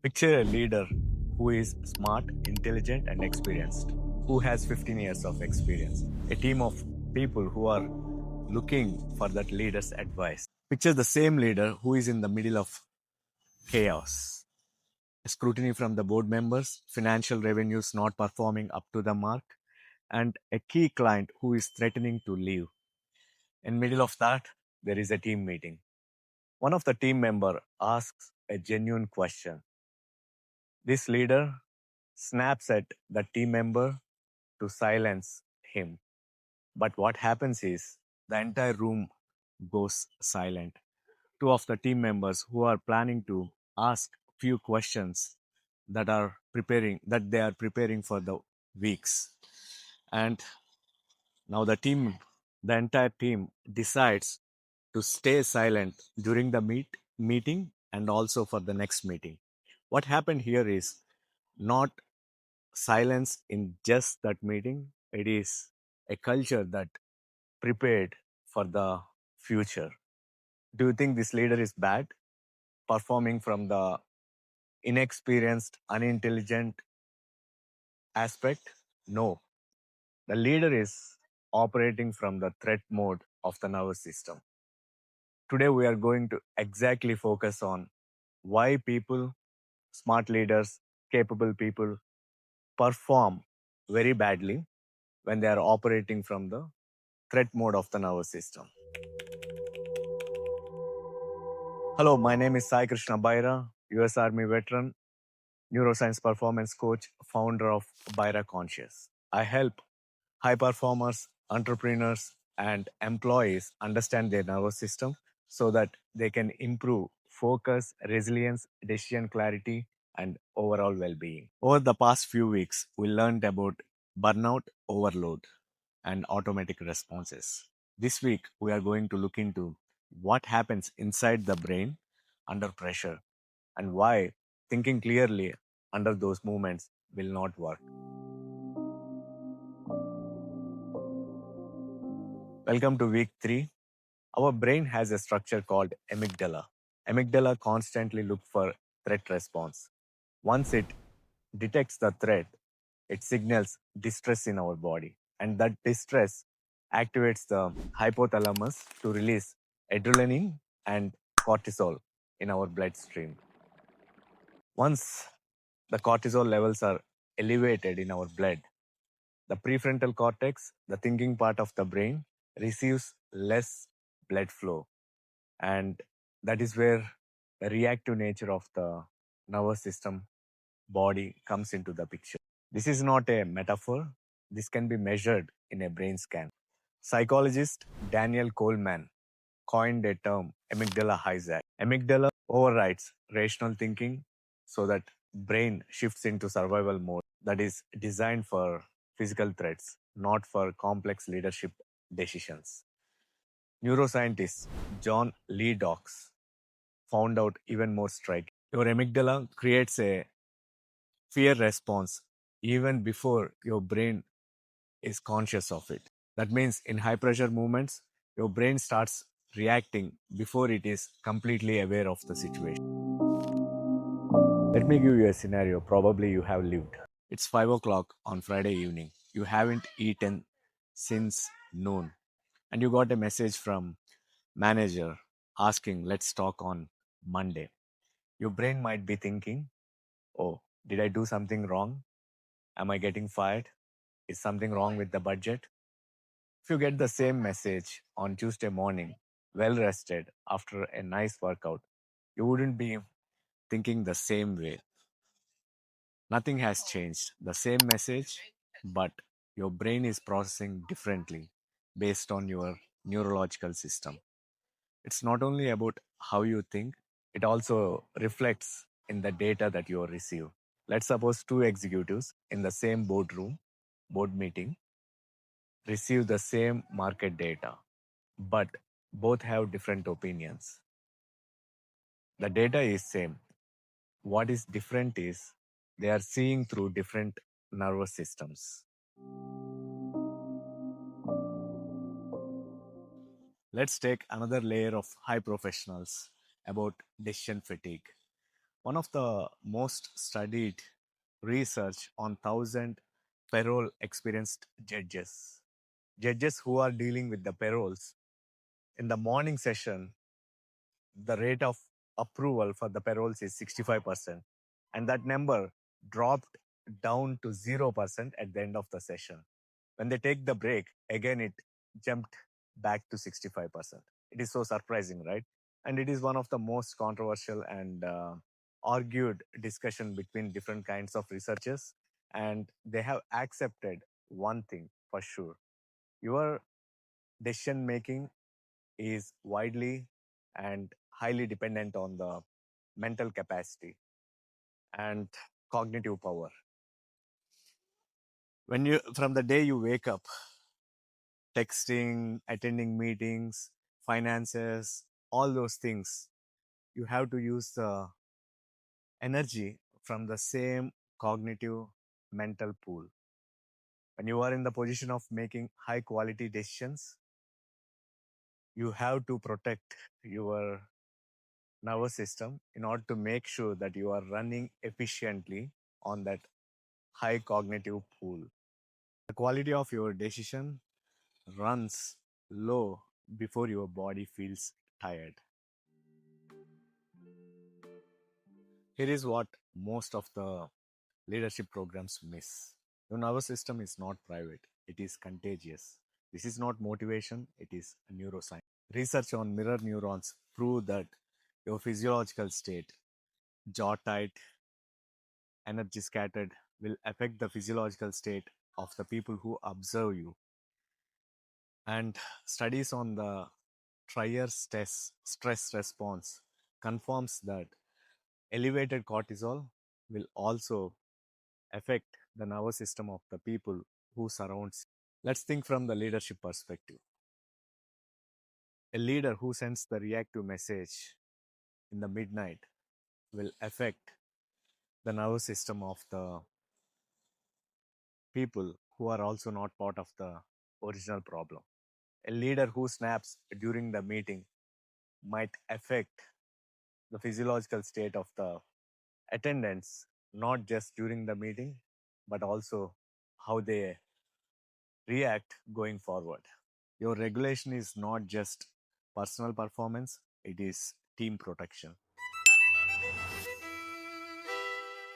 Picture a leader who is smart, intelligent, and experienced, who has 15 years of experience. A team of people who are looking for that leader's advice. Picture the same leader who is in the middle of chaos. Scrutiny from the board members, financial revenues not performing up to the mark, and a key client who is threatening to leave. In middle of that, there is a team meeting. One of the team member asks a genuine question. This leader snaps at the team member to silence him. But what happens is the entire room goes silent. Two of the team members who are planning to ask few questions that they are preparing for the weeks. And now the entire team decides to stay silent during the meeting and also for the next meeting. What happened here is not silence in just that meeting. It is a culture that prepared for the future. Do you think this leader is bad, performing from the inexperienced, unintelligent aspect? No. The leader is operating from the threat mode of the nervous system. Today, we are going to exactly focus on why people, smart leaders, capable people, perform very badly when they are operating from the threat mode of the nervous system. Hello, my name is Krishna Byra, US Army veteran, neuroscience performance coach, founder of Byra Conscious. I help high performers, entrepreneurs, and employees understand their nervous system so that they can improve focus, resilience, decision clarity, and overall well being. Over the past few weeks, we learned about burnout, overload, and automatic responses. This week, we are going to look into what happens inside the brain under pressure and why thinking clearly under those moments will not work. Welcome to week 3. Our brain has a structure called amygdala. Amygdala constantly looks for threat response. Once it detects the threat, it signals distress in our body. And that distress activates the hypothalamus to release adrenaline and cortisol in our bloodstream. Once the cortisol levels are elevated in our blood, the prefrontal cortex, the thinking part of the brain, receives less blood flow. And that is where the reactive nature of the nervous system body comes into the picture. This is not a metaphor. This can be measured in a brain scan. Psychologist Daniel Coleman coined a term, amygdala hijack. Amygdala overrides rational thinking so that brain shifts into survival mode that is designed for physical threats, not for complex leadership decisions. Neuroscientist John Lee Dox found out even more striking. Your amygdala creates a fear response even before your brain is conscious of it. That means in high pressure movements, your brain starts reacting before it is completely aware of the situation. Let me give you a scenario probably you have lived. It's 5 o'clock on Friday evening. You haven't eaten since noon. And you got a message from manager asking, let's talk on Monday. Your brain might be thinking, oh, did I do something wrong? Am I getting fired? Is something wrong with the budget? If you get the same message on Tuesday morning, well rested after a nice workout, you wouldn't be thinking the same way. Nothing has changed. The same message, but your brain is processing differently based on your neurological system. It's not only about how you think, it also reflects in the data that you receive. Let's suppose two executives in the same board meeting, receive the same market data, but both have different opinions. The data is same. What is different is they are seeing through different nervous systems. Let's take another layer of high professionals about decision fatigue. One of the most studied research on 1,000 parole experienced judges. Judges who are dealing with the paroles. In the morning session, the rate of approval for the paroles is 65%. And that number dropped down to 0% at the end of the session. When they take the break, again it jumped back to 65%. It is so surprising, right? And it is one of the most controversial and argued discussion between different kinds of researchers. And they have accepted one thing for sure. Your decision making is widely and highly dependent on the mental capacity and cognitive power. When you, from the day you wake up, texting, attending meetings, finances, all those things, you have to use the energy from the same cognitive mental pool. When you are in the position of making high quality decisions, you have to protect your nervous system in order to make sure that you are running efficiently on that high cognitive pool. The quality of your decision runs low before your body feels tired. Here is what most of the leadership programs miss. Your nervous system is not private, it is contagious. This is not motivation, it is neuroscience. Research on mirror neurons prove that your physiological state, jaw tight, energy scattered, will affect the physiological state of the people who observe you. And studies on the trier stress response confirms that elevated cortisol will also affect the nervous system of the people who surrounds. Let's think from the leadership perspective. A leader who sends the reactive message in the midnight will affect the nervous system of the people who are also not part of the original problem. A leader who snaps during the meeting might affect the physiological state of the attendants, not just during the meeting, but also how they react going forward. Your regulation is not just personal performance, it is team protection.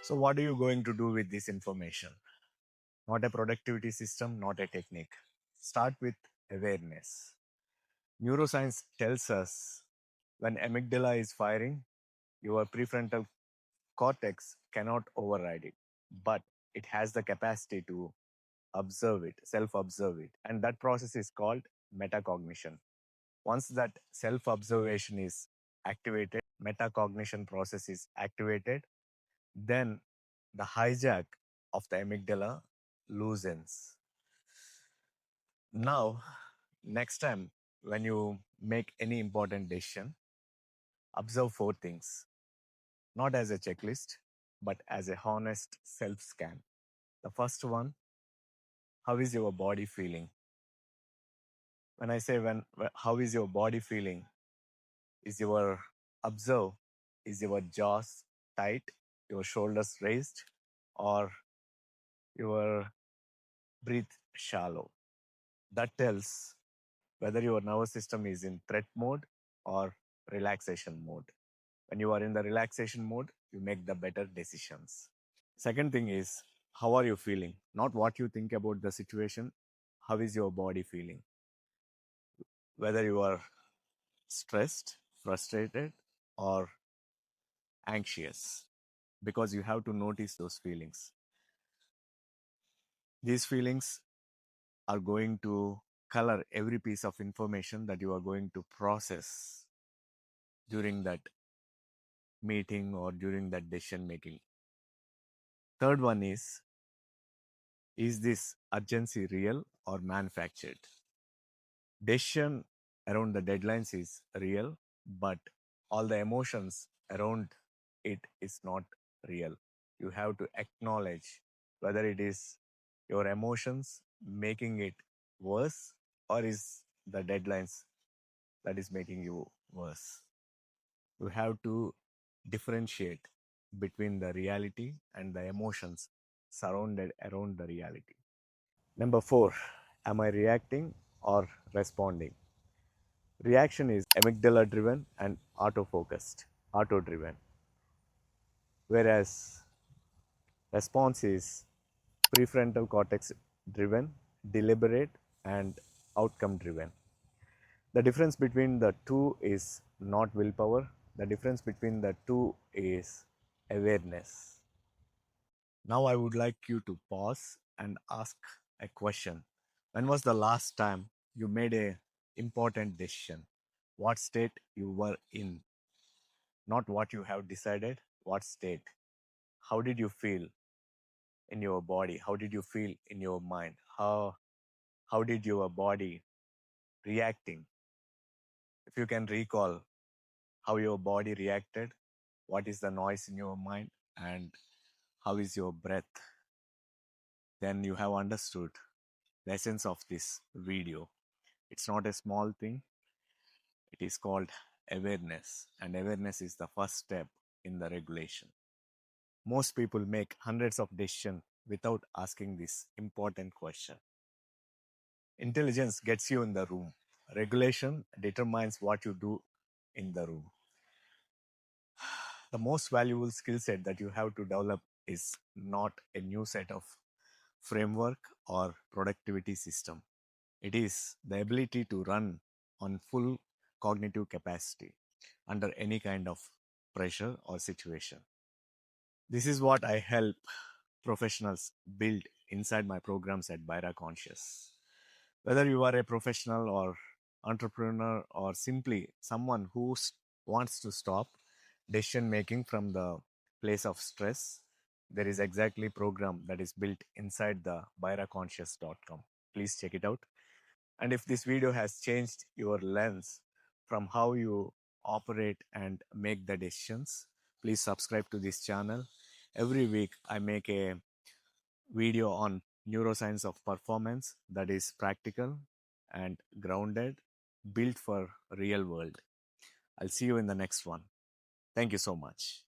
So, what are you going to do with this information? Not a productivity system, not a technique. Start with awareness. Neuroscience tells us when amygdala is firing, your prefrontal cortex cannot override it, but it has the capacity to observe it, self observe it. And that process is called metacognition. Once that self observation is activated, metacognition process is activated, then the hijack of the amygdala loosens. Now, next time when you make any important decision, observe four things, not as a checklist, but as a honest self scan. The first one, how is your body feeling? When I say how is your body feeling, is your observe, is your jaws tight, your shoulders raised, or your breath shallow? That tells whether your nervous system is in threat mode or relaxation mode. When you are in the relaxation mode, you make the better decisions. Second thing is, how are you feeling? Not what you think about the situation, how is your body feeling? Whether you are stressed, frustrated, or anxious, because you have to notice those feelings. These feelings are going to color every piece of information that you are going to process during that meeting or during that decision making. Third one is this urgency real or manufactured? Decision around the deadlines is real, but all the emotions around it is not real. You have to acknowledge whether it is your emotions making it worse or is the deadlines that is making you worse. You have to differentiate between the reality and the emotions surrounded around the reality. Number four, am I reacting or responding? Reaction is amygdala driven and auto driven, whereas response is prefrontal cortex driven, deliberate, and outcome driven. The difference between the two is not willpower, the difference between the two is awareness. Now, I would like you to pause and ask a question. When was the last time you made a important decision? What state you were in? Not what you have decided, what state? How did you feel in your body? How did you feel in your mind? How did your body reacting? If you can recall how your body reacted, what is the noise in your mind, and how is your breath, then you have understood the essence of this video. It's not a small thing, it is called awareness, and awareness is the first step in the regulation. Most people make hundreds of decisions without asking this important question. Intelligence gets you in the room, regulation determines what you do in the room. The most valuable skill set that you have to develop is not a new set of framework or productivity system. It is the ability to run on full cognitive capacity under any kind of pressure or situation. This is what I help professionals build inside my programs at Byra Conscious. Whether you are a professional or entrepreneur or simply someone who wants to stop decision making from the place of stress, there is exactly program that is built inside the byraConscious.com. Please check it out. And if this video has changed your lens from how you operate and make the decisions, please subscribe to this channel. Every week I make a video on neuroscience of performance that is practical and grounded, built for real world. I'll see you in the next one. Thank you so much.